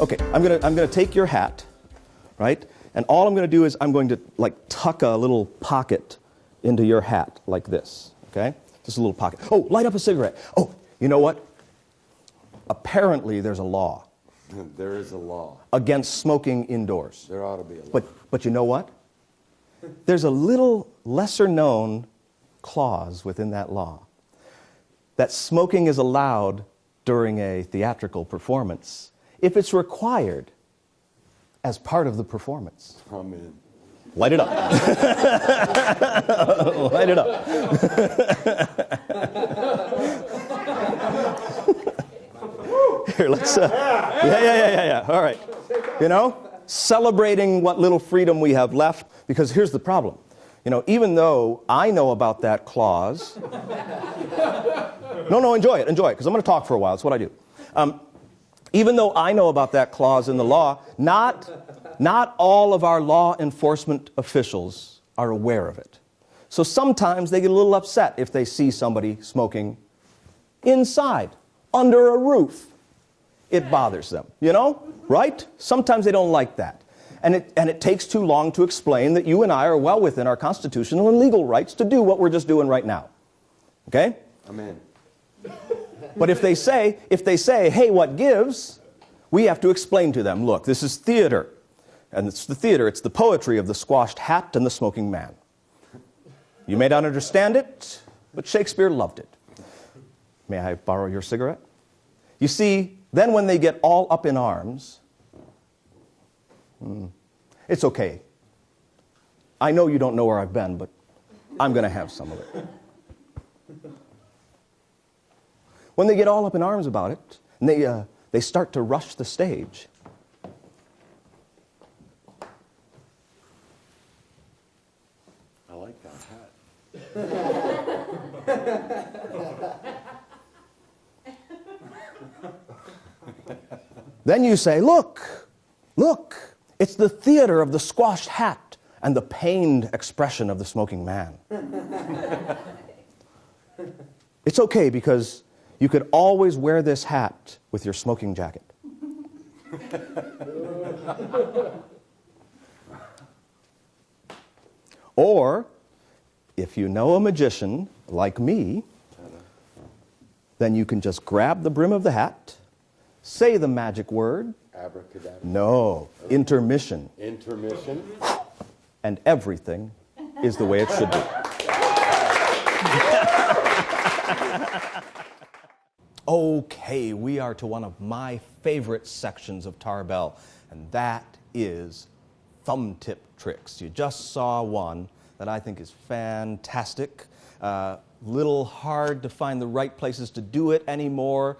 Okay, I'm gonna take your hat, right? And all I'm gonna do is I'm going to like tuck a little pocket into your hat like this, okay? Just a little pocket. Oh, light up a cigarette. Oh, you know what? Apparently there's a law. There is a law. Against smoking indoors. There ought to be a law. But you know what? There's a little lesser known clause within that law. That smoking is allowed during a theatrical performance if it's required as part of the performance. Amen. Light it up. Light it up. Here, let's, yeah. All right. You know, celebrating what little freedom we have left, because here's the problem. You know, even though I know about that clause, no, enjoy it, because I'm going to talk for a while. That's what I do. Even though I know about that clause in the law, not all of our law enforcement officials are aware of it. So sometimes they get a little upset if they see somebody smoking inside, under a roof. It bothers them, you know, right? Sometimes they don't like that. And it takes too long to explain that you and I are well within our constitutional and legal rights to do what we're just doing right now. Okay? Amen. But if they say, hey, what gives? We have to explain to them, look, this is theater. And it's the theater, it's the poetry of the squashed hat and the smoking man. You may not understand it, but Shakespeare loved it. May I borrow your cigarette? You see, then when they get all up in arms, it's okay. I know you don't know where I've been, but I'm going to have some of it. When they get all up in arms about it, and they start to rush the stage, I like that hat. then you say, look, it's the theater of the squashed hat and the pained expression of the smoking man. It's okay because you could always wear this hat with your smoking jacket. Or, if you know a magician like me, then you can just grab the brim of the hat, say the magic word. Abracadabra. No, intermission. Intermission. And everything is the way it should be. Okay, we are to one of my favorite sections of Tarbell, and that is thumb tip tricks. You just saw one that I think is fantastic. Little hard to find the right places to do it anymore,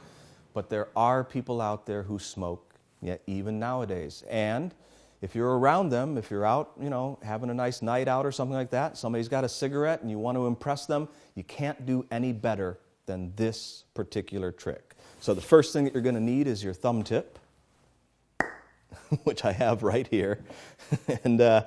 but there are people out there who smoke, yet even nowadays. And if you're around them, if you're out, you know, having a nice night out or something like that, somebody's got a cigarette and you want to impress them, you can't do any better than this particular trick. So the first thing that you're going to need is your thumb tip, which I have right here. And as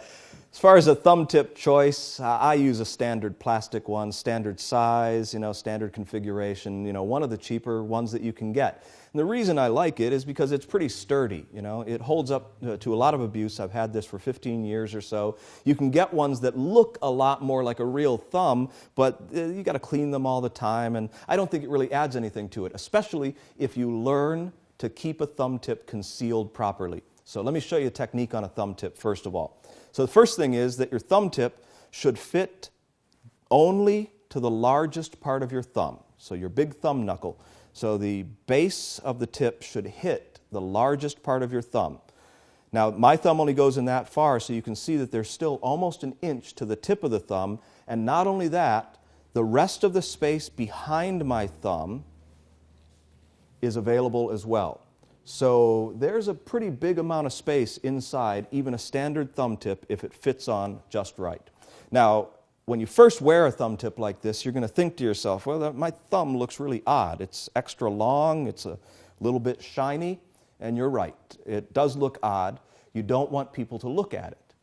far as a thumb tip choice, I use a standard plastic one, standard size, you know, standard configuration, you know, one of the cheaper ones that you can get. And the reason I like it is because it's pretty sturdy, you know. It holds up to a lot of abuse. I've had this for 15 years or so. You can get ones that look a lot more like a real thumb, but you got to clean them all the time, and I don't think it really adds anything to it, especially if you learn to keep a thumb tip concealed properly. So let me show you a technique on a thumb tip first of all. So the first thing is that your thumb tip should fit only to the largest part of your thumb, so your big thumb knuckle. So the base of the tip should hit the largest part of your thumb. Now, my thumb only goes in that far, so you can see that there's still almost an inch to the tip of the thumb. And not only that, the rest of the space behind my thumb is available as well. So there's a pretty big amount of space inside even a standard thumb tip if it fits on just right. Now, when you first wear a thumb tip like this, you're going to think to yourself, well, my thumb looks really odd. It's extra long, it's a little bit shiny, and you're right. It does look odd. You don't want people to look at it.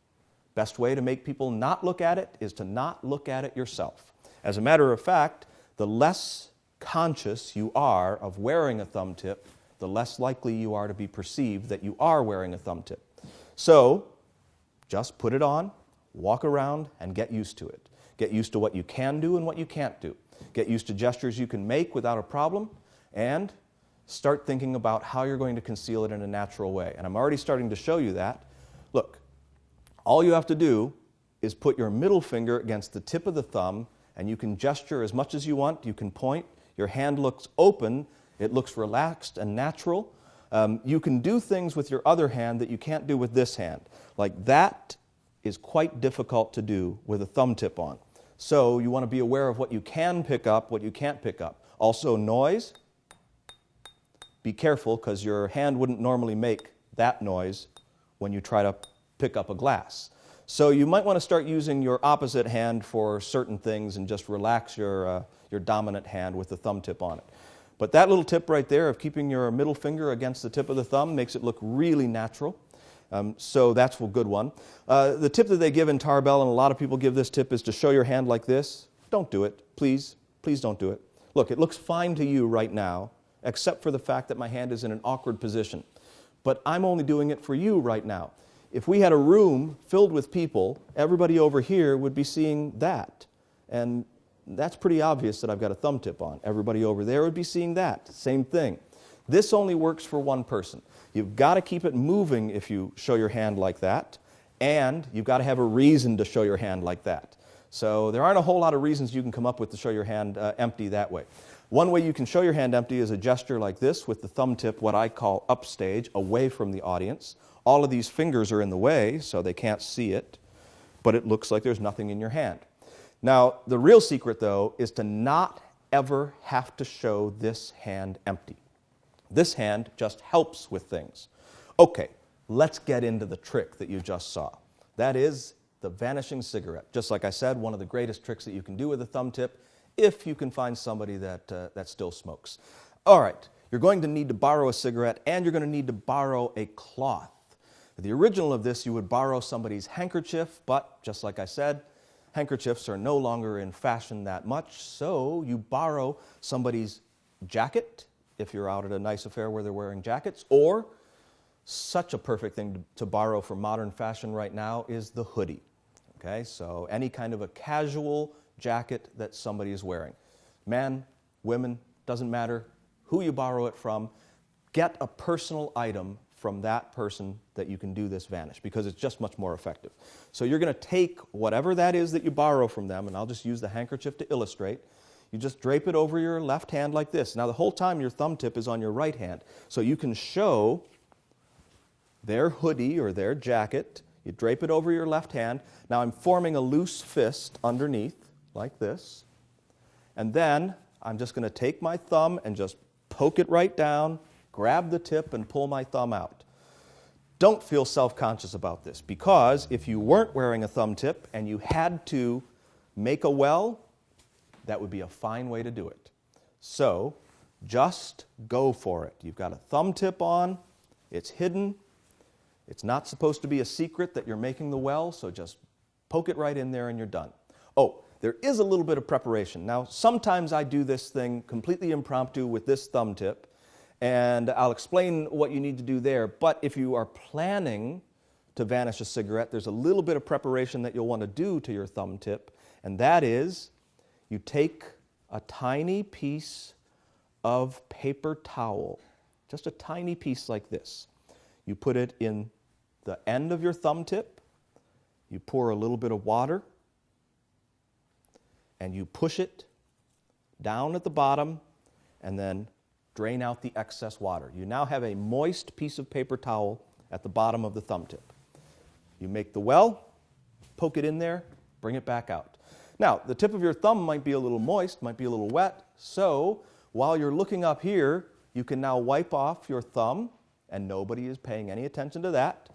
Best way to make people not look at it is to not look at it yourself. As a matter of fact, the less conscious you are of wearing a thumb tip, the less likely you are to be perceived that you are wearing a thumb tip. So just put it on, walk around, and get used to it. Get used to what you can do and what you can't do. Get used to gestures you can make without a problem, and start thinking about how you're going to conceal it in a natural way. And I'm already starting to show you that. Look, all you have to do is put your middle finger against the tip of the thumb, and you can gesture as much as you want. You can point. Your hand looks open. It looks relaxed and natural. You can do things with your other hand that you can't do with this hand. Like that is quite difficult to do with a thumb tip on. So you want to be aware of what you can pick up, what you can't pick up. Also noise. Be careful, because your hand wouldn't normally make that noise when you try to pick up a glass. So you might want to start using your opposite hand for certain things and just relax your dominant hand with the thumb tip on it. But that little tip right there of keeping your middle finger against the tip of the thumb makes it look really natural. So that's a good one. The tip that they give in Tarbell, and a lot of people give this tip, is to show your hand like this. Don't do it. Please, please don't do it. Look, it looks fine to you right now, except for the fact that my hand is in an awkward position. But I'm only doing it for you right now. If we had a room filled with people, everybody over here would be seeing that. And that's pretty obvious that I've got a thumb tip on. Everybody over there would be seeing that. Same thing. This only works for one person. You've got to keep it moving if you show your hand like that, and you've got to have a reason to show your hand like that. So there aren't a whole lot of reasons you can come up with to show your hand empty that way. One way you can show your hand empty is a gesture like this with the thumb tip, what I call upstage, away from the audience. All of these fingers are in the way, so they can't see it, but it looks like there's nothing in your hand. Now, the real secret, though, is to not ever have to show this hand empty. This hand just helps with things. Okay, let's get into the trick that you just saw. That is the vanishing cigarette. Just like I said, one of the greatest tricks that you can do with a thumb tip, if you can find somebody that still smokes. All right, you're going to need to borrow a cigarette, and you're going to need to borrow a cloth. The original of this, you would borrow somebody's handkerchief, but just like I said, handkerchiefs are no longer in fashion that much, so you borrow somebody's jacket, if you're out at a nice affair where they're wearing jackets, or such a perfect thing to borrow for modern fashion right now is the hoodie. Okay, so any kind of a casual jacket that somebody is wearing. Men, women, doesn't matter who you borrow it from, get a personal item from that person that you can do this vanish, because it's just much more effective. So you're going to take whatever that is that you borrow from them, and I'll just use the handkerchief to illustrate. You just drape it over your left hand like this. Now the whole time your thumb tip is on your right hand, so you can show their hoodie or their jacket. You drape it over your left hand. Now I'm forming a loose fist underneath like this, and then I'm just going to take my thumb and just poke it right down, grab the tip, and pull my thumb out. Don't feel self-conscious about this, because if you weren't wearing a thumb tip and you had to make a well, that would be a fine way to do it. So just go for it. You've got a thumb tip on, it's hidden, it's not supposed to be a secret that you're making the well, so just poke it right in there and you're done. Oh, there is a little bit of preparation. Now, sometimes I do this thing completely impromptu with this thumb tip, and I'll explain what you need to do there, but if you are planning to vanish a cigarette, there's a little bit of preparation that you'll want to do to your thumb tip, and that is you take a tiny piece of paper towel, just a tiny piece like this. You put it in the end of your thumb tip, you pour a little bit of water, and you push it down at the bottom, and then drain out the excess water. You now have a moist piece of paper towel at the bottom of the thumb tip. You make the well, poke it in there, bring it back out. Now, the tip of your thumb might be a little moist, might be a little wet, so while you're looking up here, you can now wipe off your thumb, and nobody is paying any attention to that.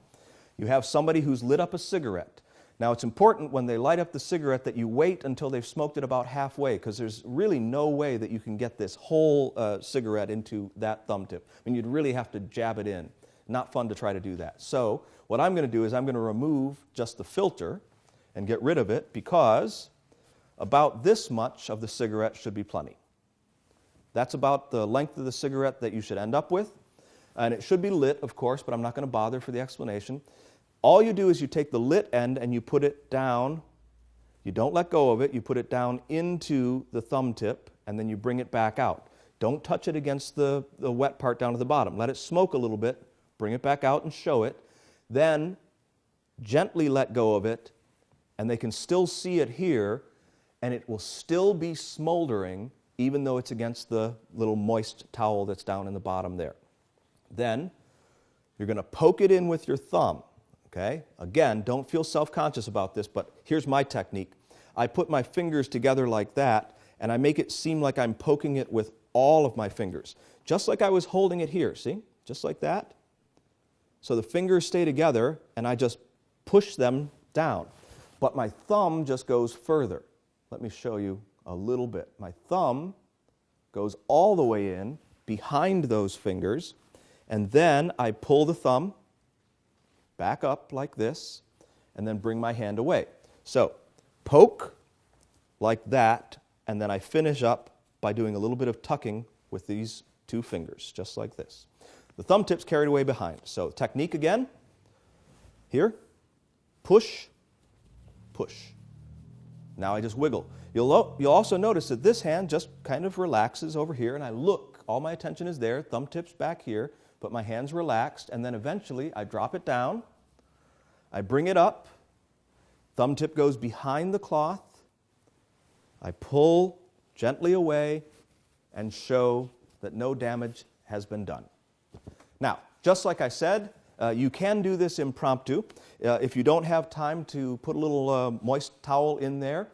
You have somebody who's lit up a cigarette. Now, it's important when they light up the cigarette that you wait until they've smoked it about halfway, because there's really no way that you can get this whole cigarette into that thumb tip. I mean, you'd really have to jab it in. Not fun to try to do that. So what I'm going to do is I'm going to remove just the filter and get rid of it, because about this much of the cigarette should be plenty. That's about the length of the cigarette that you should end up with. And it should be lit, of course, but I'm not going to bother for the explanation. All you do is you take the lit end and you put it down. You don't let go of it. You put it down into the thumb tip, and then you bring it back out. Don't touch it against the wet part down to the bottom. Let it smoke a little bit. Bring it back out and show it. Then gently let go of it, and they can still see it here, and it will still be smoldering even though it's against the little moist towel that's down in the bottom there. Then you're going to poke it in with your thumb. Okay? Again, don't feel self-conscious about this, but here's my technique. I put my fingers together like that, and I make it seem like I'm poking it with all of my fingers, just like I was holding it here, see? Just like that. So the fingers stay together, and I just push them down. But my thumb just goes further. Let me show you a little bit. My thumb goes all the way in behind those fingers, and then I pull the thumb back up like this, and then bring my hand away. So poke like that, and then I finish up by doing a little bit of tucking with these two fingers, just like this. The thumb tip's carried away behind. So technique again. Here, push, push. Now I just wiggle. You'll also notice that this hand just kind of relaxes over here, and I look. All my attention is there. Thumb tip's back here, but my hand's relaxed, and then eventually I drop it down. I bring it up. Thumb tip goes behind the cloth. I pull gently away and show that no damage has been done. Now, just like I said, you can do this impromptu. If you don't have time to put a little moist towel in there,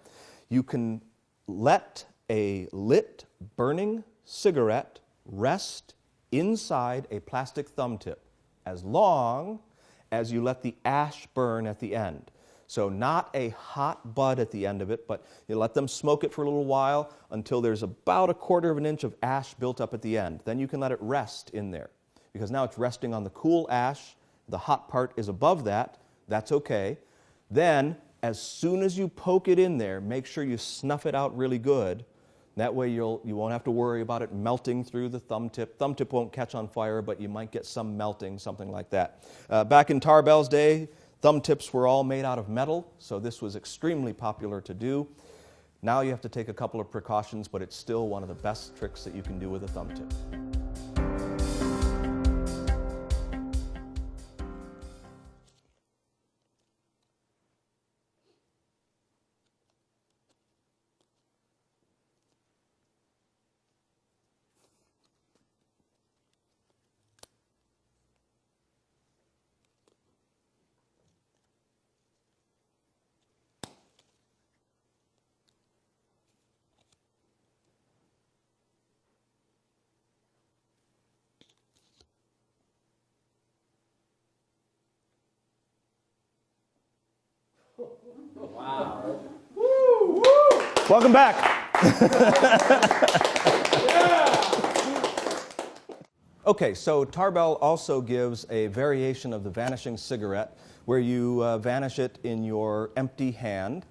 you can let a lit, burning cigarette rest inside a plastic thumb tip as long as you let the ash burn at the end. So not a hot bud at the end of it, but you let them smoke it for a little while until there's about 1/4 of an inch of ash built up at the end. Then you can let it rest in there, because now it's resting on the cool ash. The hot part is above that. That's okay. Then, as soon as you poke it in there, make sure you snuff it out really good. That way you won't have to worry about it melting through the thumb tip. Thumb tip won't catch on fire, but you might get some melting, something like that. Back in Tarbell's day, thumb tips were all made out of metal, so this was extremely popular to do. Now you have to take a couple of precautions, but it's still one of the best tricks that you can do with a thumb tip. Wow. Welcome back. Okay, so Tarbell also gives a variation of the vanishing cigarette where you vanish it in your empty hand.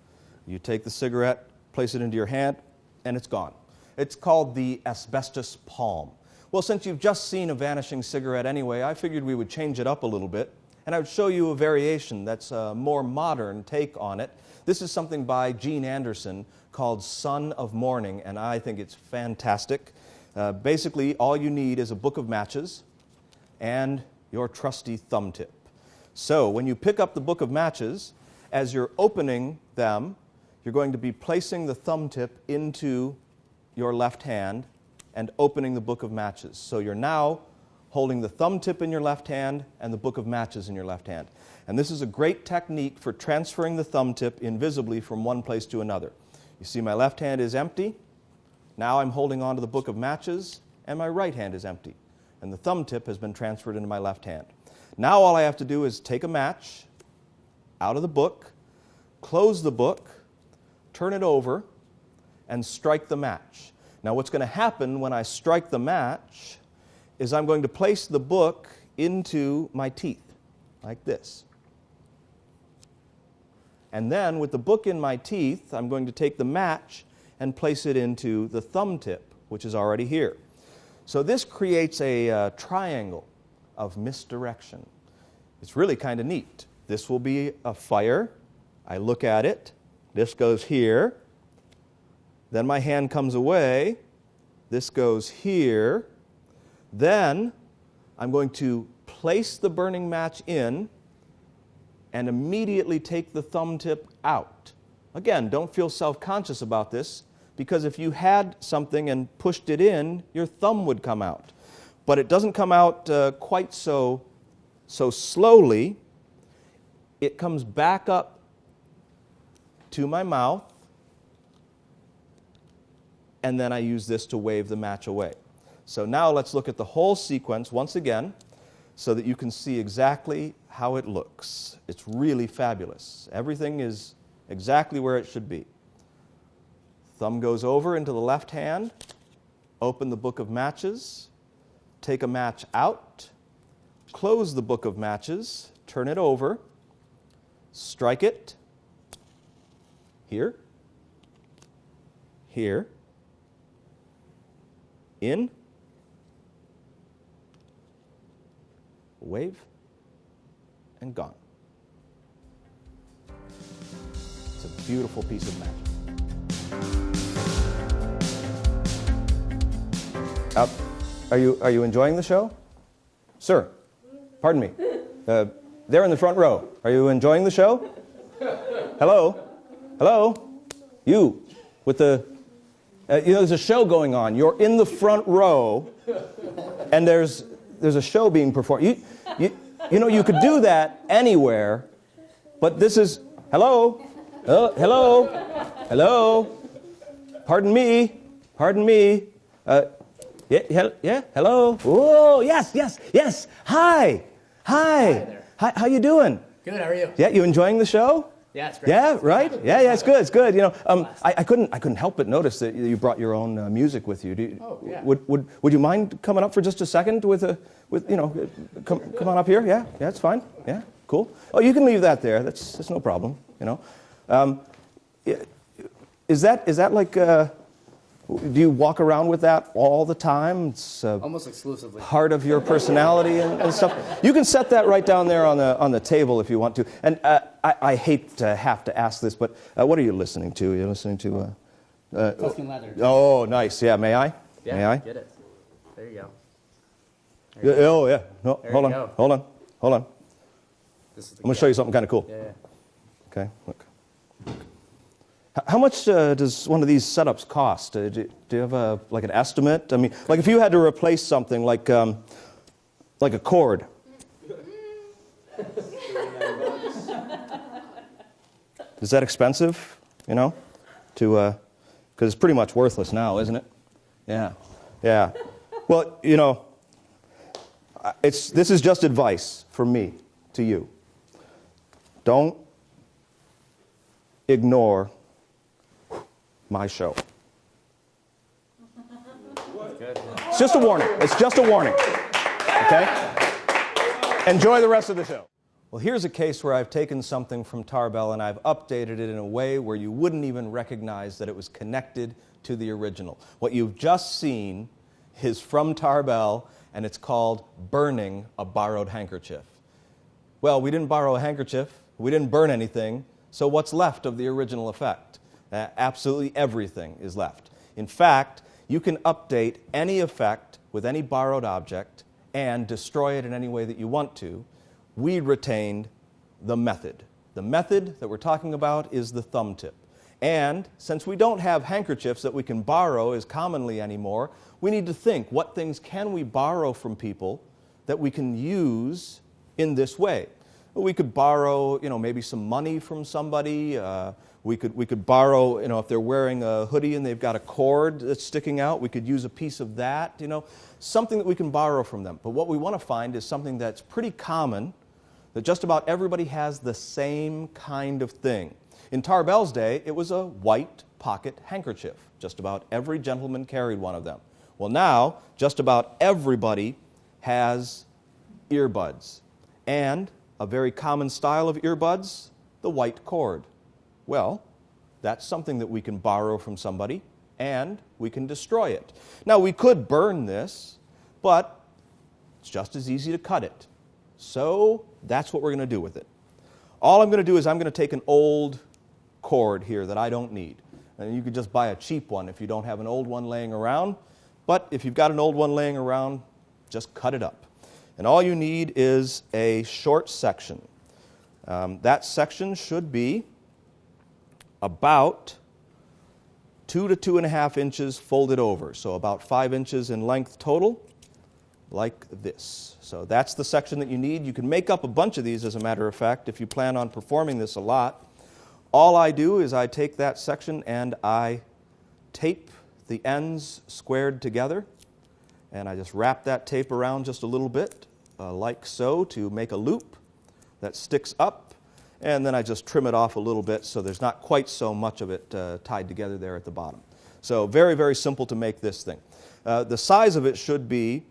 You take the cigarette, place it into your hand, and it's gone. It's called the asbestos palm. Well, since you've just seen a vanishing cigarette anyway, I figured we would change it up a little bit, and I would show you a variation that's a more modern take on it. This is something by Gene Anderson called Son of Morning, and I think it's fantastic. Basically, all you need is a book of matches and your trusty thumb tip. So when you pick up the book of matches, as you're opening them, you're going to be placing the thumb tip into your left hand and opening the book of matches. So you're now holding the thumb tip in your left hand and the book of matches in your left hand. And this is a great technique for transferring the thumb tip invisibly from one place to another. You see my left hand is empty. Now I'm holding on to the book of matches, and my right hand is empty. And the thumb tip has been transferred into my left hand. Now all I have to do is take a match out of the book, close the book, turn it over, and strike the match. Now what's going to happen when I strike the match is I'm going to place the book into my teeth, like this. And then with the book in my teeth, I'm going to take the match and place it into the thumb tip, which is already here. So this creates a triangle of misdirection. It's really kind of neat. This will be a fire. I look at it. This goes here. Then my hand comes away. This goes here. Then I'm going to place the burning match in and immediately take the thumb tip out. Again, don't feel self-conscious about this, because if you had something and pushed it in, your thumb would come out. But it doesn't come out quite so slowly. It comes back up to my mouth, and then I use this to wave the match away. So now let's look at the whole sequence once again so that you can see exactly how it looks. It's really fabulous. Everything is exactly where it should be. Thumb goes over into the left hand, open the book of matches, take a match out, close the book of matches, turn it over, strike it here, here, in, wave, and gone. It's a beautiful piece of magic. Are you enjoying the show? Sir, pardon me. There in the front row. Are you enjoying the show? Hello? Hello? You, with the... there's a show going on. You're in the front row, and there's a show being performed. You could do that anywhere, but this is... Hello? Hello? Hello? Pardon me? Pardon me? Yeah, hello? Oh, yes. Hi. Hi. How you doing? Good, how are you? Yeah, you enjoying the show? Yeah, it's great. Yeah, right? Yeah, it's good. I couldn't help but notice that you brought your own music with you. Yeah. Would you mind coming up for just a second come on up here? Yeah, it's fine. Yeah, cool. Oh, you can leave that there. That's no problem. Is that like? Do you walk around with that all the time? It's almost exclusively part of your personality and stuff. You can set that right down there on the table if you want to. And I hate to have to ask this, but what are you listening to? You're listening to... Tuscan Leather. Oh, nice. Yeah, may I? Yeah, may I? Get it. There you go. Oh, yeah. No, There hold you on. go. Hold on. This is the I'm going to show you something kind of cool. Yeah. Okay, look. How much does one of these setups cost? Do you have an estimate? I mean, like if you had to replace something like a cord. Is that expensive? Because it's pretty much worthless now, isn't it? Yeah. Well, this is just advice from me to you. Don't ignore my show. Good. It's just a warning. Okay? Enjoy the rest of the show. Well, here's a case where I've taken something from Tarbell and I've updated it in a way where you wouldn't even recognize that it was connected to the original. What you've just seen is from Tarbell, and it's called Burning a Borrowed Handkerchief. Well, we didn't borrow a handkerchief. We didn't burn anything. So what's left of the original effect? Absolutely everything is left. In fact, you can update any effect with any borrowed object and destroy it in any way that you want to. We retained the method. The method that we're talking about is the thumb tip. And since we don't have handkerchiefs that we can borrow as commonly anymore, we need to think, what things can we borrow from people that we can use in this way? Well, we could borrow, maybe some money from somebody. We could borrow, if they're wearing a hoodie and they've got a cord that's sticking out, we could use a piece of that, something that we can borrow from them. But what we want to find is something that's pretty common, that just about everybody has the same kind of thing. In Tarbell's day, it was a white pocket handkerchief. Just about every gentleman carried one of them. Well, now, just about everybody has earbuds. And a very common style of earbuds, the white cord. Well, that's something that we can borrow from somebody, and we can destroy it. Now, we could burn this, but It's just as easy to cut it. So that's what we're going to do with it. All I'm going to do is I'm going to take an old cord here that I don't need. And you could just buy a cheap one if you don't have an old one laying around. But if you've got an old one laying around, just cut it up. And all you need is a short section. That section should be about 2 to 2.5 inches folded over. So about 5 inches in length total, like this. So that's the section that you need. You can make up a bunch of these, as a matter of fact, if you plan on performing this a lot. All I do is I take that section and I tape the ends squared together, and I just wrap that tape around just a little bit, like so, to make a loop that sticks up, and then I just trim it off a little bit so there's not quite so much of it tied together there at the bottom. So very, very simple to make this thing. The size of it should be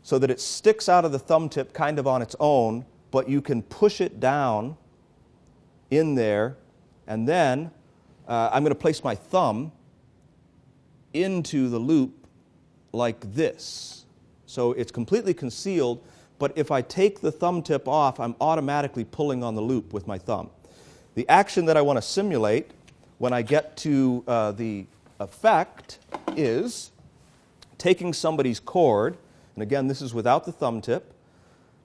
so that it sticks out of the thumb tip kind of on its own, but you can push it down in there, and then I'm going to place my thumb into the loop like this. So it's completely concealed, but if I take the thumb tip off, I'm automatically pulling on the loop with my thumb. The action that I want to simulate when I get to the effect is taking somebody's cord, and again, this is without the thumb tip,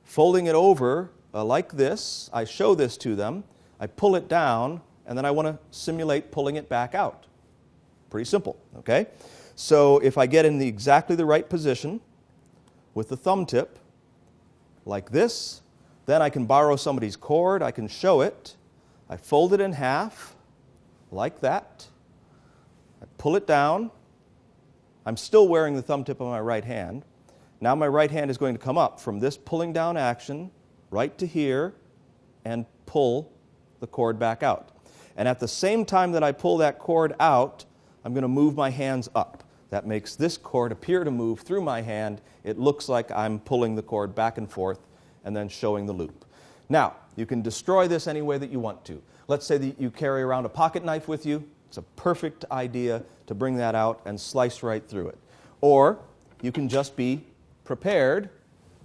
folding it over like this. I show this to them. I pull it down, and then I want to simulate pulling it back out. Pretty simple, okay? So if I get in exactly the right position with the thumb tip, like this, then I can borrow somebody's cord, I can show it, I fold it in half, like that, I pull it down, I'm still wearing the thumb tip on my right hand. Now my right hand is going to come up from this pulling down action right to here and pull the cord back out. And at the same time that I pull that cord out, I'm going to move my hands up. That makes this cord appear to move through my hand. It looks like I'm pulling the cord back and forth and then showing the loop. Now, you can destroy this any way that you want to. Let's say that you carry around a pocket knife with you. It's a perfect idea to bring that out and slice right through it. Or you can just be prepared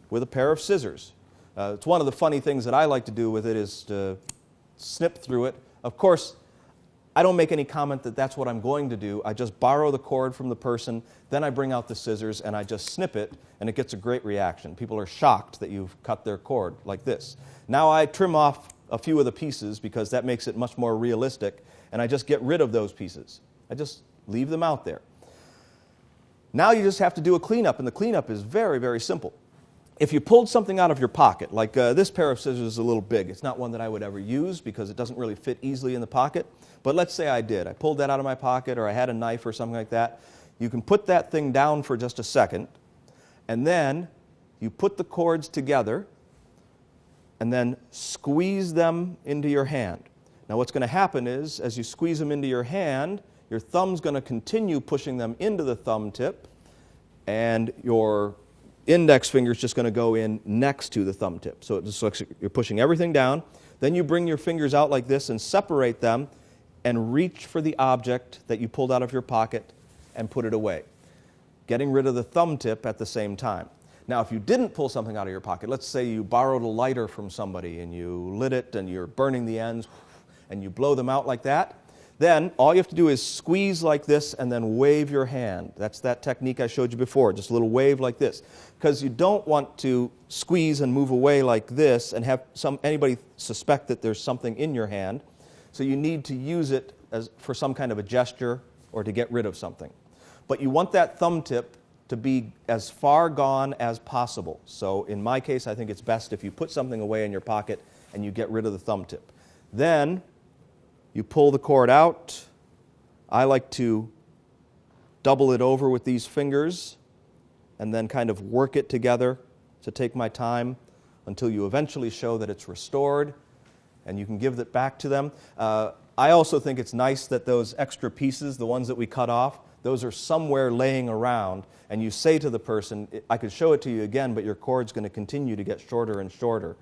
with a pair of scissors. It's one of the funny things that I like to do with it is to snip through it. Of course, I don't make any comment that that's what I'm going to do. I just borrow the cord from the person, then I bring out the scissors and I just snip it, and it gets a great reaction. People are shocked that you've cut their cord like this. Now I trim off a few of the pieces because that makes it much more realistic, and I just get rid of those pieces. I just leave them out there. Now you just have to do a cleanup, and the cleanup is very, very simple. If you pulled something out of your pocket, like this pair of scissors is a little big. It's not one that I would ever use because it doesn't really fit easily in the pocket. But let's say I did. I pulled that out of my pocket, or I had a knife or something like that. You can put that thing down for just a second, and then you put the cords together and then squeeze them into your hand. Now what's going to happen is, as you squeeze them into your hand, your thumb's going to continue pushing them into the thumb tip, and your index finger is just going to go in next to the thumb tip. So it just looks like you're pushing everything down. Then you bring your fingers out like this and separate them and reach for the object that you pulled out of your pocket and put it away, getting rid of the thumb tip at the same time. Now, if you didn't pull something out of your pocket, let's say you borrowed a lighter from somebody and you lit it and you're burning the ends and you blow them out like that, then all you have to do is squeeze like this and then wave your hand. That's that technique I showed you before, just a little wave like this. Because you don't want to squeeze and move away like this and have anybody suspect that there's something in your hand. So you need to use it for some kind of a gesture or to get rid of something. But you want that thumb tip to be as far gone as possible. So in my case, I think it's best if you put something away in your pocket and you get rid of the thumb tip. Then you pull the cord out. I like to double it over with these fingers and then kind of work it together to take my time until you eventually show that it's restored, and you can give it back to them. I also think it's nice that those extra pieces, the ones that we cut off, those are somewhere laying around, and you say to the person, I could show it to you again, but your cord's going to continue to get shorter and shorter.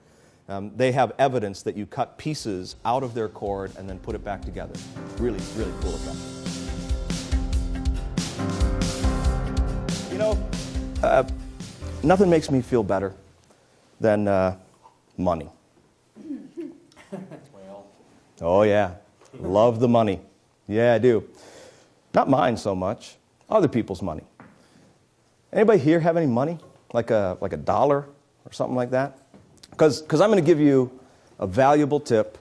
They have evidence that you cut pieces out of their cord and then put it back together. Really, really cool effect. You know, nothing makes me feel better than money. Oh, yeah. Love the money. Yeah, I do. Not mine so much. Other people's money. Anybody here have any money? Like a dollar or something like that? Because I'm going to give you a valuable tip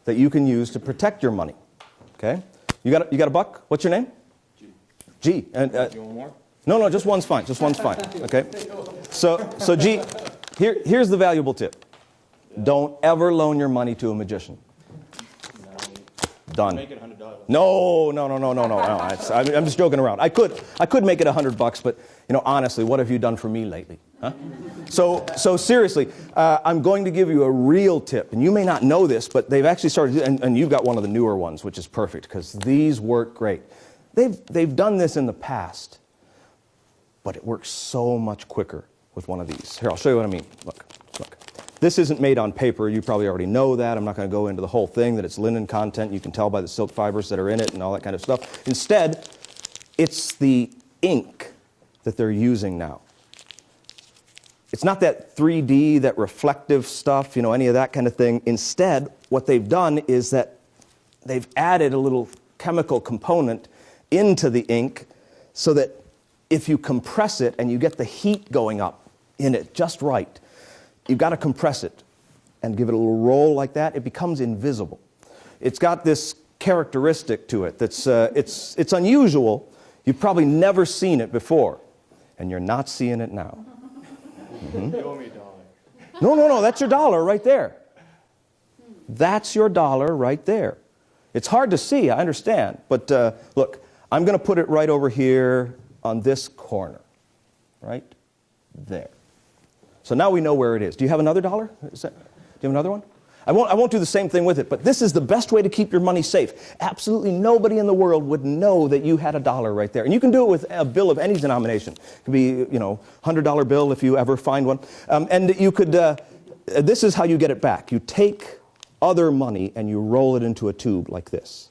that you can use to protect your money. Okay? You got a buck? What's your name? G. And, You want more? no, just one's fine. Just one's fine. Okay? So G, here's the valuable tip. Don't ever loan your money to a magician. Done. Make it $100. No. I'm just joking around. I could make it $100, but honestly, what have you done for me lately? Huh? So seriously, I'm going to give you a real tip, and you may not know this, but they've actually started, and you've got one of the newer ones, which is perfect because these work great. They've done this in the past, but it works so much quicker with one of these. Here, I'll show you what I mean. Look. This isn't made on paper. You probably already know that. I'm not going to go into the whole thing, that it's linen content. You can tell by the silk fibers that are in it and all that kind of stuff. Instead, it's the ink that they're using now. It's not that 3D, that reflective stuff, any of that kind of thing. Instead, what they've done is that they've added a little chemical component into the ink so that if you compress it and you get the heat going up in it just right, you've got to compress it and give it a little roll like that. It becomes invisible. It's got this characteristic to it that's it's unusual. You've probably never seen it before, and you're not seeing it now. Mm-hmm. You owe me a dollar. No, that's your dollar right there. That's your dollar right there. It's hard to see, I understand, but look, I'm going to put it right over here on this corner, right there. So now we know where it is. Do you have another dollar? Do you have another one? I won't do the same thing with it, but this is the best way to keep your money safe. Absolutely nobody in the world would know that you had a dollar right there. And you can do it with a bill of any denomination. It could be, $100 bill if you ever find one. And you could, this is how you get it back. You take other money and you roll it into a tube like this.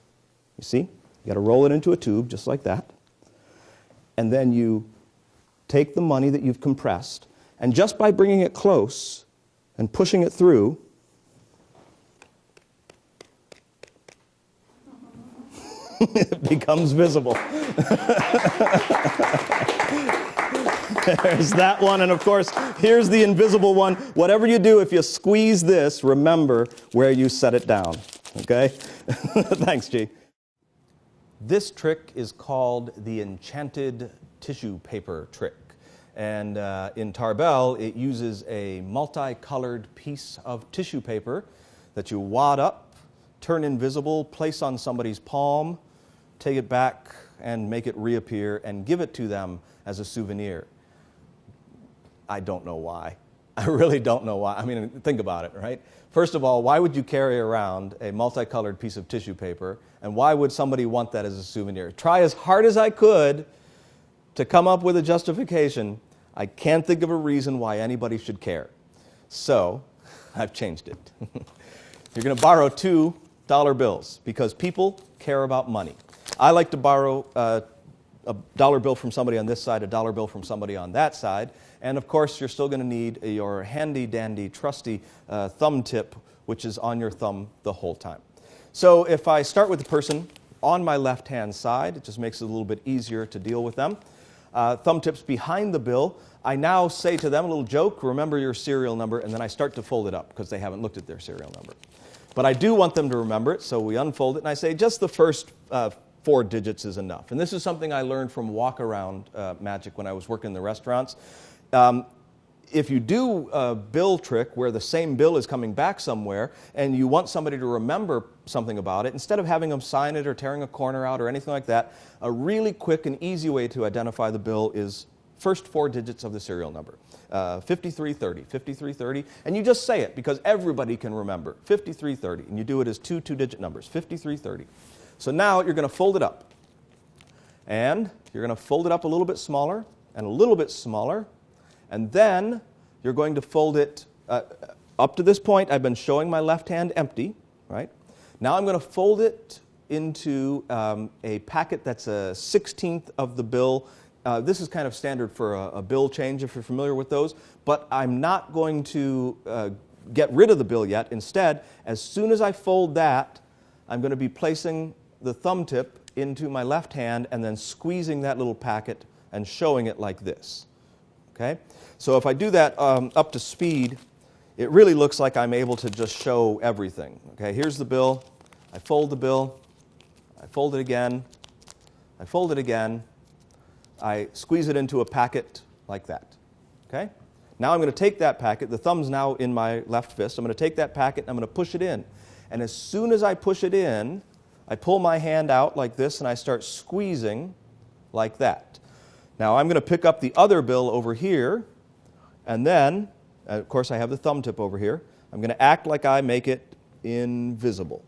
You see? You got to roll it into a tube just like that. And then you take the money that you've compressed, and just by bringing it close and pushing it through, it becomes visible. There's that one, and of course, here's the invisible one. Whatever you do, if you squeeze this, remember where you set it down. Okay? Thanks, G. This trick is called the enchanted tissue paper trick. And in Tarbell, it uses a multicolored piece of tissue paper that you wad up, turn invisible, place on somebody's palm, take it back and make it reappear and give it to them as a souvenir. I don't know why. I really don't know why. I mean, think about it, right? First of all, why would you carry around a multicolored piece of tissue paper, and why would somebody want that as a souvenir? Try as hard as I could to come up with a justification. I can't think of a reason why anybody should care. So, I've changed it. You're going to borrow $2 bills because people care about money. I like to borrow a dollar bill from somebody on this side, a dollar bill from somebody on that side, and of course you're still going to need your handy-dandy, trusty thumb tip, which is on your thumb the whole time. So if I start with the person on my left-hand side, it just makes it a little bit easier to deal with them. Thumb tips behind the bill, I now say to them a little joke, remember your serial number, and then I start to fold it up because they haven't looked at their serial number. But I do want them to remember it, so we unfold it, and I say just the first 4 digits is enough. And this is something I learned from walk-around magic when I was working in the restaurants. If you do a bill trick where the same bill is coming back somewhere and you want somebody to remember something about it, instead of having them sign it or tearing a corner out or anything like that, a really quick and easy way to identify the bill is first 4 digits of the serial number. 5330, 5330, and you just say it because everybody can remember. 5330, and you do it as 2 two-digit numbers, 5330. So now you're going to fold it up. And you're going to fold it up a little bit smaller and a little bit smaller. And then you're going to fold it up to this point. I've been showing my left hand empty, right? Now I'm going to fold it into a packet that's a 16th of the bill This is kind of standard for a bill change if you're familiar with those, but I'm not going to get rid of the bill yet. Instead, as soon as I fold that, I'm going to be placing the thumb tip into my left hand and then squeezing that little packet and showing it like this. Okay? So if I do that up to speed, it really looks like I'm able to just show everything. Okay, here's the bill. I fold the bill. I fold it again. I fold it again. I squeeze it into a packet like that. Okay? Now I'm going to take that packet. The thumb's now in my left fist. I'm going to take that packet and I'm going to push it in. And as soon as I push it in, I pull my hand out like this and I start squeezing like that. Now I'm going to pick up the other bill over here, and then, of course, I have the thumb tip over here. I'm going to act like I make it invisible.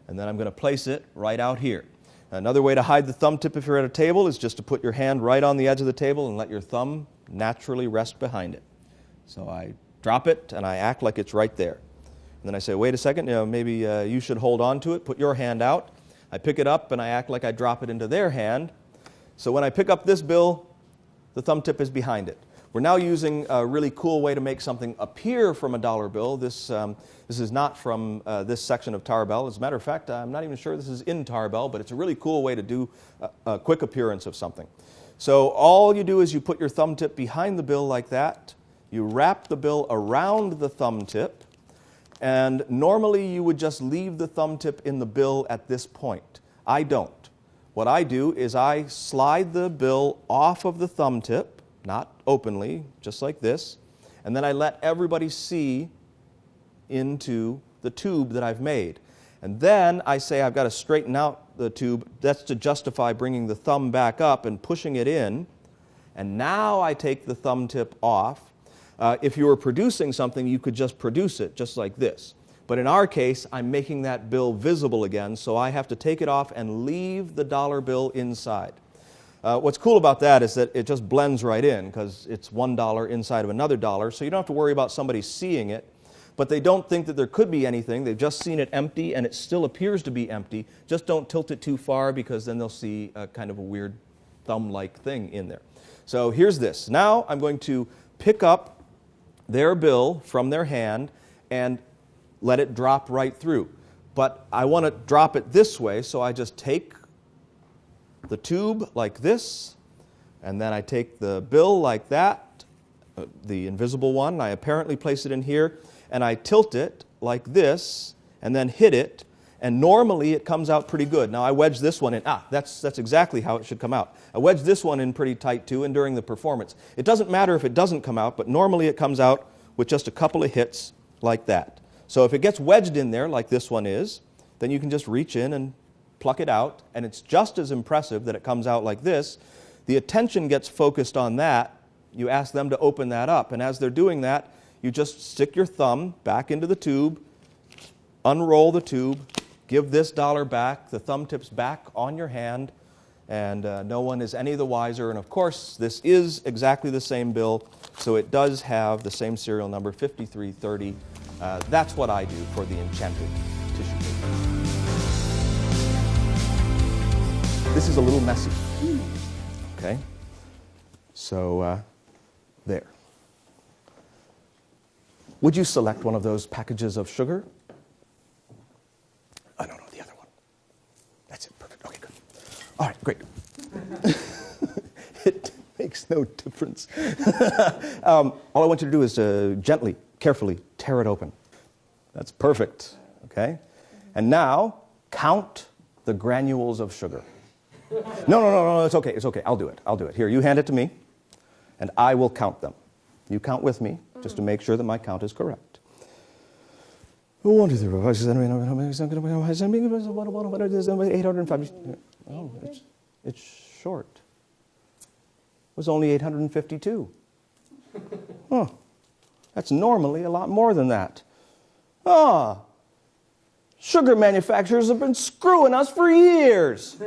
And then I'm going to place it right out here. Another way to hide the thumb tip if you're at a table is just to put your hand right on the edge of the table and let your thumb naturally rest behind it. So I drop it and I act like it's right there. And then I say, wait a second, maybe you should hold on to it. Put your hand out. I pick it up and I act like I drop it into their hand. So when I pick up this bill, the thumb tip is behind it. We're now using a really cool way to make something appear from a dollar bill. This is not from this section of Tarbell. As a matter of fact, I'm not even sure this is in Tarbell, but it's a really cool way to do a quick appearance of something. So all you do is you put your thumb tip behind the bill like that. You wrap the bill around the thumb tip. And normally you would just leave the thumb tip in the bill at this point. I don't. What I do is I slide the bill off of the thumb tip, not openly, just like this, and then I let everybody see into the tube that I've made. And then I say I've got to straighten out the tube. That's to justify bringing the thumb back up and pushing it in. And now I take the thumb tip off. If you were producing something, you could just produce it just like this. But in our case, I'm making that bill visible again, so I have to take it off and leave the dollar bill inside. What's cool about that is that it just blends right in because it's $1 inside of another dollar, so you don't have to worry about somebody seeing it. But they don't think that there could be anything. They've just seen it empty, and it still appears to be empty. Just don't tilt it too far because then they'll see kind of a weird thumb-like thing in there. So here's this. Now I'm going to pick up their bill from their hand and let it drop right through. But I want to drop it this way, so I just take the tube like this, and then I take the bill like that, the invisible one. I apparently place it in here, and I tilt it like this, and then hit it, and normally it comes out pretty good. Now I wedge this one in. That's exactly how it should come out. I wedge this one in pretty tight too, and during the performance. It doesn't matter if it doesn't come out, but normally it comes out with just a couple of hits like that. So if it gets wedged in there like this one is, then you can just reach in and pluck it out, and it's just as impressive that it comes out like this. The attention gets focused on that. You ask them to open that up, and as they're doing that, you just stick your thumb back into the tube, unroll the tube, give this dollar back, the thumb tip's back on your hand, and no one is any the wiser. And of course, this is exactly the same bill, so it does have the same serial number, 5330. That's what I do for the enchanted tissue paper. This is a little messy. Okay? So, there. Would you select one of those packages of sugar? I don't know, the other one. That's it, perfect. Okay, good. All right, great. It makes no difference. All I want you to do is to gently, carefully tear it open. That's perfect, okay? And now, count the granules of sugar. No, it's okay, I'll do it. Here, you hand it to me, and I will count them. You count with me, just to make sure that my count is correct. 1, 2, 3, 4, 5, 6, 7, 8, 9, 10, 11, 805. Oh, it's short. It was only 852. Oh, that's normally a lot more than that. Sugar manufacturers have been screwing us for years.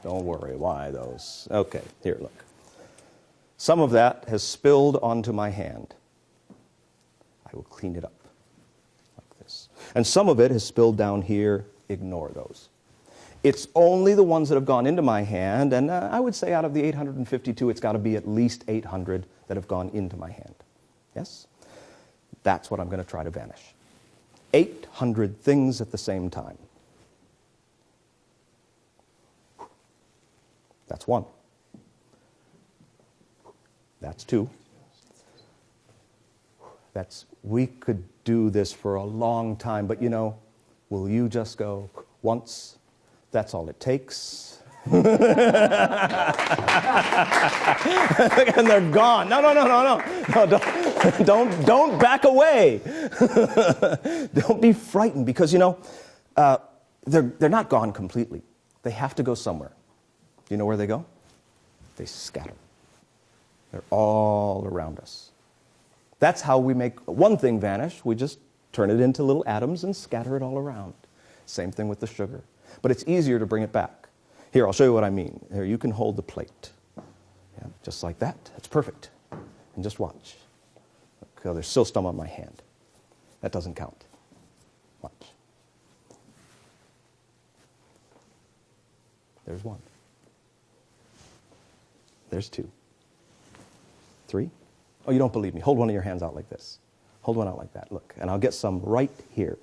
Don't worry, why those? Okay, here, look. Some of that has spilled onto my hand. I will clean it up like this. And some of it has spilled down here. Ignore those. It's only the ones that have gone into my hand, and I would say out of the 852, it's got to be at least 800 that have gone into my hand. Yes? That's what I'm going to try to vanish. 800 things at the same time. That's one. That's two. We could do this for a long time, but you know, will you just go once? That's all it takes. And they're gone. No, don't back away. Don't be frightened, because you know, they're not gone completely. They have to go somewhere. Do you know where they go? They scatter. They're all around us. That's how we make one thing vanish. We just turn it into little atoms and scatter it all around. Same thing with the sugar. But it's easier to bring it back. Here, I'll show you what I mean. Here, you can hold the plate. Yeah, just like that. That's perfect. And just watch. Okay, there's still some on my hand. That doesn't count. Watch. There's one. There's two. Three. Oh, you don't believe me. Hold one of your hands out like this. Hold one out like that. Look, and I'll get some right here.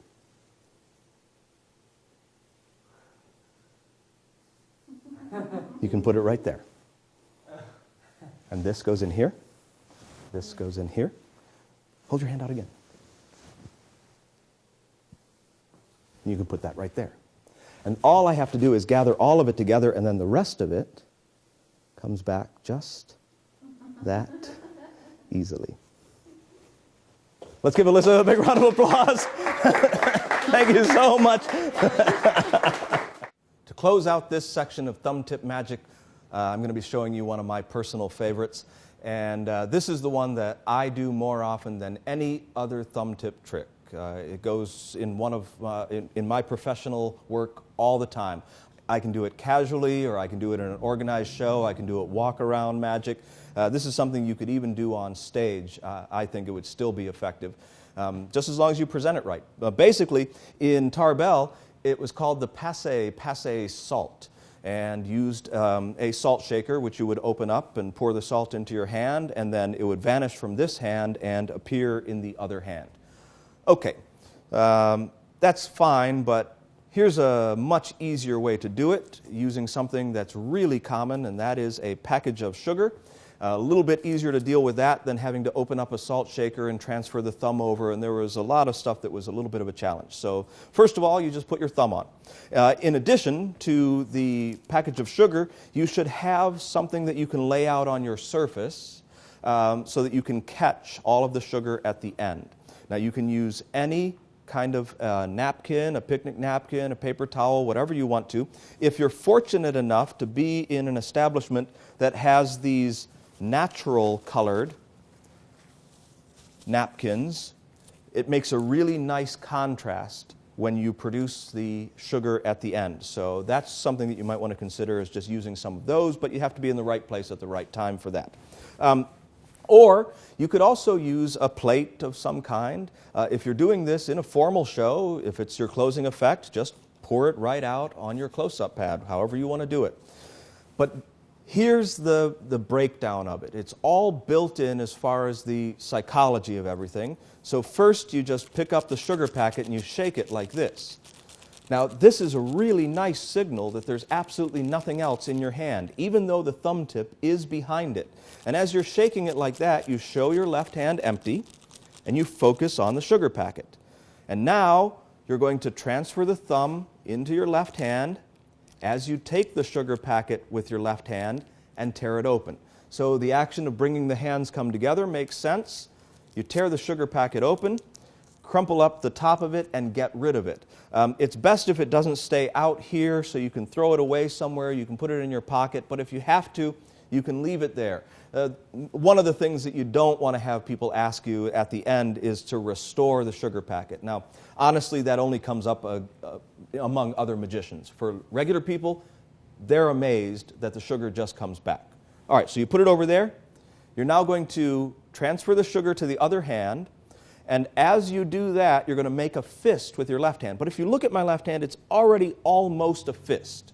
You can put it right there. And this goes in here. This goes in here. Hold your hand out again. And you can put that right there. And all I have to do is gather all of it together, and then the rest of it comes back just that easily. Let's give Alyssa a big round of applause. Thank you so much. To close out this section of thumb tip magic, I'm going to be showing you one of my personal favorites. And this is the one that I do more often than any other thumb tip trick. It goes in in my professional work all the time. I can do it casually, or I can do it in an organized show. I can do it walk-around magic. This is something you could even do on stage. I think it would still be effective, just as long as you present it right. Basically, in Tarbell, it was called the passe salt, and used a salt shaker, which you would open up and pour the salt into your hand, and then it would vanish from this hand and appear in the other hand. Okay, that's fine, but here's a much easier way to do it, using something that's really common, and that is a package of sugar. A little bit easier to deal with that than having to open up a salt shaker and transfer the thumb over, and there was a lot of stuff that was a little bit of a challenge. So first of all, you just put your thumb on. In addition to the package of sugar, you should have something that you can lay out on your surface so that you can catch all of the sugar at the end. Now you can use any kind of napkin, a picnic napkin, a paper towel, whatever you want to. If you're fortunate enough to be in an establishment that has these natural colored napkins, it makes a really nice contrast when you produce the sugar at the end. So that's something that you might want to consider, is just using some of those, but you have to be in the right place at the right time for that. Or you could also use a plate of some kind. If you're doing this in a formal show, if it's your closing effect, just pour it right out on your close-up pad, however you want to do it. But here's the breakdown of it. It's all built in as far as the psychology of everything. So first you just pick up the sugar packet and you shake it like this. Now this is a really nice signal that there's absolutely nothing else in your hand, even though the thumb tip is behind it. And as you're shaking it like that, you show your left hand empty and you focus on the sugar packet. And now you're going to transfer the thumb into your left hand as you take the sugar packet with your left hand and tear it open. So the action of bringing the hands come together makes sense. You tear the sugar packet open, crumple up the top of it, and get rid of it. It's best if it doesn't stay out here, so you can throw it away somewhere, you can put it in your pocket, but if you have to, you can leave it there. One of the things that you don't want to have people ask you at the end is to restore the sugar packet. Now, honestly, that only comes up among other magicians. For regular people, they're amazed that the sugar just comes back. All right, so you put it over there. You're now going to transfer the sugar to the other hand, And as you do that, you're going to make a fist with your left hand. But if you look at my left hand, it's already almost a fist.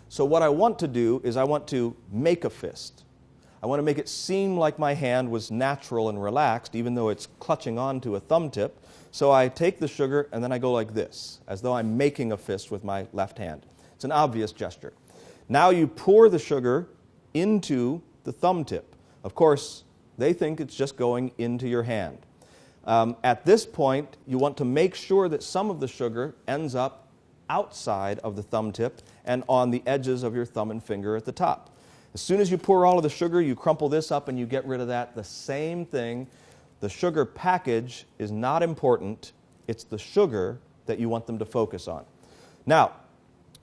So what I want to do is I want to make a fist. I want to make it seem like my hand was natural and relaxed, even though it's clutching onto a thumb tip. So I take the sugar and then I go like this, as though I'm making a fist with my left hand. It's an obvious gesture. Now you pour the sugar into the thumb tip. Of course, they think it's just going into your hand. At this point, you want to make sure that some of the sugar ends up outside of the thumb tip and on the edges of your thumb and finger at the top. As soon as you pour all of the sugar, you crumple this up and you get rid of that. The same thing. The sugar package is not important. It's the sugar that you want them to focus on. Now,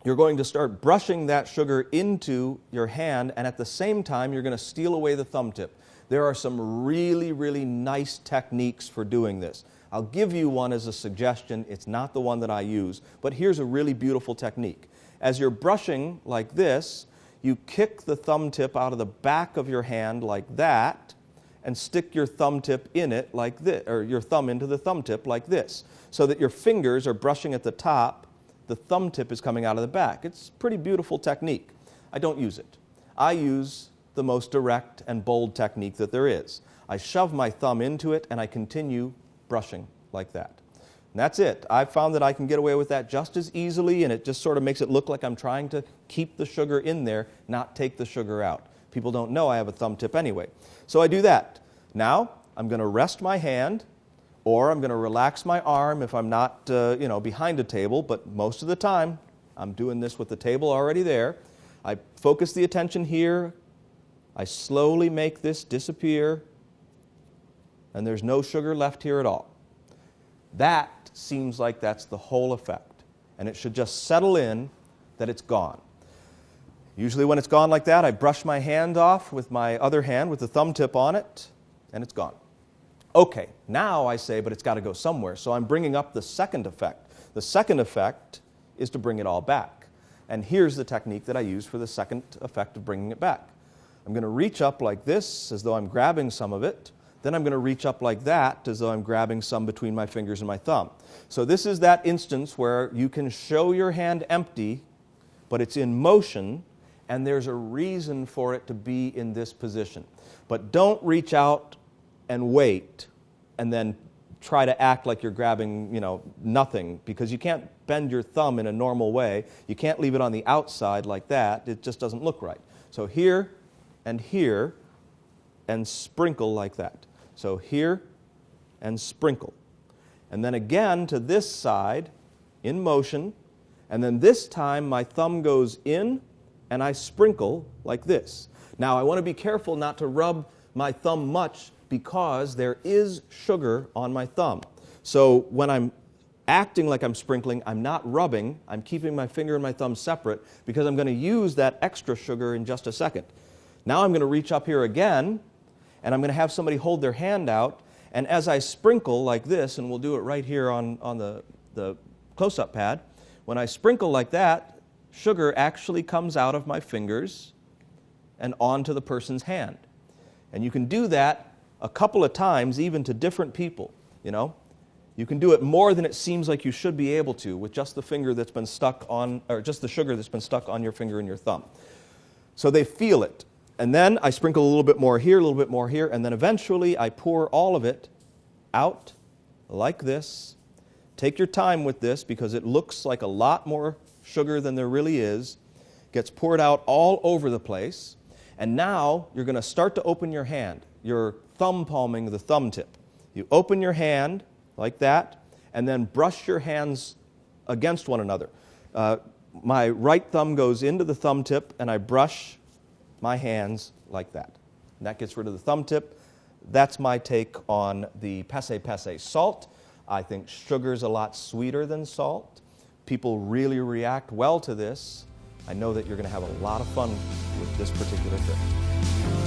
you're going to start brushing that sugar into your hand, and at the same time, you're going to steal away the thumb tip. There are some really, really nice techniques for doing this. I'll give you one as a suggestion. It's not the one that I use, but here's a really beautiful technique. As you're brushing like this, you kick the thumb tip out of the back of your hand like that, and stick your thumb tip in it like this, or your thumb into the thumb tip like this, so that your fingers are brushing at the top, the thumb tip is coming out of the back. It's a pretty beautiful technique. I don't use it. I use the most direct and bold technique that there is. I shove my thumb into it and I continue brushing like that. And that's it. I've found that I can get away with that just as easily, and it just sort of makes it look like I'm trying to keep the sugar in there, not take the sugar out. People don't know I have a thumb tip anyway. So I do that. Now, I'm going to rest my hand, or I'm going to relax my arm if I'm not behind a table, but most of the time I'm doing this with the table already there. I focus the attention here. I slowly make this disappear, and there's no sugar left here at all. That seems like that's the whole effect, and it should just settle in that it's gone. Usually when it's gone like that, I brush my hand off with my other hand with the thumb tip on it, and it's gone. Okay, now I say, but it's got to go somewhere, so I'm bringing up the second effect. The second effect is to bring it all back. And here's the technique that I use for the second effect of bringing it back. I'm going to reach up like this, as though I'm grabbing some of it. Then I'm going to reach up like that, as though I'm grabbing some between my fingers and my thumb. So this is that instance where you can show your hand empty, but it's in motion, and there's a reason for it to be in this position. But don't reach out and wait, and then try to act like you're grabbing, nothing, because you can't bend your thumb in a normal way. You can't leave it on the outside like that. It just doesn't look right. So here, and sprinkle like that. So here, and sprinkle. And then again to this side, in motion, and then this time my thumb goes in, and I sprinkle like this. Now I want to be careful not to rub my thumb much, because there is sugar on my thumb. So when I'm acting like I'm sprinkling, I'm not rubbing, I'm keeping my finger and my thumb separate, because I'm going to use that extra sugar in just a second. Now I'm going to reach up here again, and I'm going to have somebody hold their hand out, and as I sprinkle like this, and we'll do it right here on the close-up pad, when I sprinkle like that, sugar actually comes out of my fingers and onto the person's hand. And you can do that a couple of times, even to different people, You can do it more than it seems like you should be able to with just the finger that's been stuck on, or just the sugar that's been stuck on your finger and your thumb. So they feel it. And then I sprinkle a little bit more here, a little bit more here, and then eventually I pour all of it out like this. Take your time with this, because it looks like a lot more sugar than there really is. Gets poured out all over the place. And now you're going to start to open your hand. You're thumb palming the thumb tip. You open your hand like that, and then brush your hands against one another. My right thumb goes into the thumb tip, and I brush my hands like that. And that gets rid of the thumb tip. That's my take on the passe salt. I think sugar's a lot sweeter than salt. People really react well to this. I know that you're going to have a lot of fun with this particular trick.